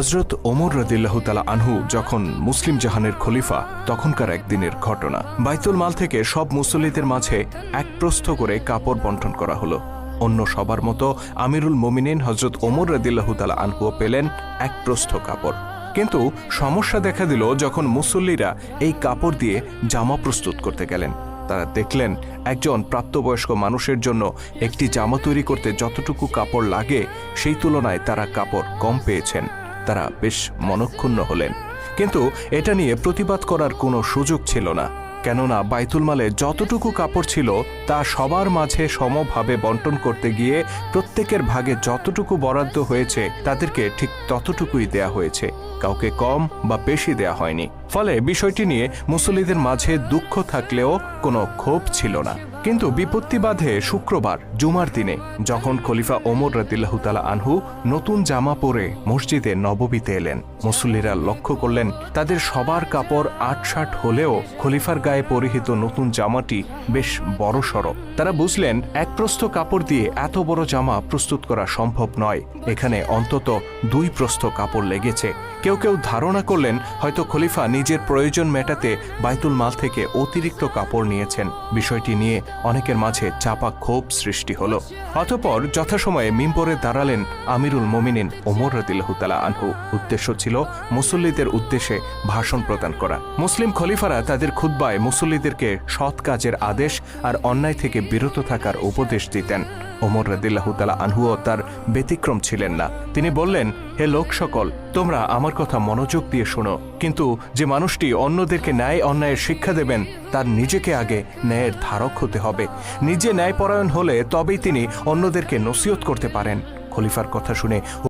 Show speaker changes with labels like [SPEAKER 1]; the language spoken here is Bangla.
[SPEAKER 1] হযরত ওমর রাদিয়াল্লাহু তাআলা আনহু যখন মুসলিম জাহানের খলিফা তখনকার একদিনের ঘটনা। বাইতুল মাল থেকে সব মুসল্লিদের মাঝে এক প্রস্থ করে কাপড় বন্টন করা হলো। অন্য সবার মতো আমিরুল মুমিনিন হযরত ওমর রাদিয়াল্লাহু তাআলা আনহুও পেলেন এক প্রস্থ কাপড়। কিন্তু সমস্যা দেখা দিল যখন মুসল্লিরা এই কাপড় দিয়ে জামা প্রস্তুত করতে গেলেন। তারা দেখলেন একজন প্রাপ্তবয়স্ক মানুষের জন্য একটি জামা তৈরি করতে যতটুকু কাপড় লাগে সেই তুলনায় তারা কাপড় কম পেয়েছেন। তারা বেশ মনক্ষুণ্ণ হলেন, কিন্তু এটা নিয়ে প্রতিবাদ করার কোনো সুযোগ ছিল না, কেননা বাইতুল মালে যতটুকু কাপড় ছিল তা সবার মাঝে সমভাবে বন্টন করতে গিয়ে প্রত্যেকের ভাগে যতটুকু বরাদ্দ হয়েছে তাদেরকে ঠিক ততটুকুই দেয়া হয়েছে, কাউকে কম বা বেশি দেয়া হয়নি। ফলে বিষয়টি নিয়ে মুসল্লিদের মাঝে দুঃখ থাকলেও কোনো ক্ষোভ ছিল না। কিন্তু বিপত্তি বাধে শুক্রবার জুমার দিনে, যখন খলিফা ওমর রাদিয়াল্লাহু তাআলা আনহু নতুন জামা পরে মসজিদে নববীতে এলেন। মুসল্লিরা লক্ষ্য করলেন তাদের সবার কাপড় আটসাট হলেও খলিফার গায়ে পরিহিত নতুন জামাটি বেশ বড়সড়। তারা বুঝলেন এক প্রস্থ কাপড় দিয়ে এত বড় জামা প্রস্তুত করা সম্ভব নয়, এখানে অন্তত 2 প্রস্থ কাপড় লেগেছে। কেউ কেউ ধারণা করলেন হয়তো খলিফা নিজের প্রয়োজন মেটাতে বাইতুল মাল থেকে অতিরিক্ত কাপড় নিয়েছেন। বিষয়টি নিয়ে অনেকের মাঝে চাপা ক্ষোভ সৃষ্টি হলো। অতঃপর যথাসময়ে মিম্বরে দাঁড়ালেন আমিরুল মুমিনিন ওমর রাদিয়াল্লাহু তাআলা আনহু। উদ্দেশ্য ছিল মুসল্লিদের উদ্দেশ্যে ভাষণ প্রদান করা। মুসলিম খলিফারা তাদের খুতবায় মুসল্লিদেরকে সৎ কাজের আদেশ আর অন্যায় থেকে বিরত থাকার উপদেশ দিতেন। ওমর রাদিয়াল্লাহু তাআলা আনহুও তার ব্যতিক্রম ছিলেন না। তিনি বললেন, হে লোক সকল, তোমরা আমার কথা মনোযোগ দিয়ে শোনো, কিন্তু যে মানুষটি অন্যদেরকে ন্যায় অন্যায়ের শিক্ষা দেবেন তার নিজেকে আগে ন্যায়ের ধারক হতে হবে। নিজে ন্যায়পরায়ণ হলে তবেই তিনি অন্যদেরকে নসিহত করতে পারেন। খলিফার কথা শুনে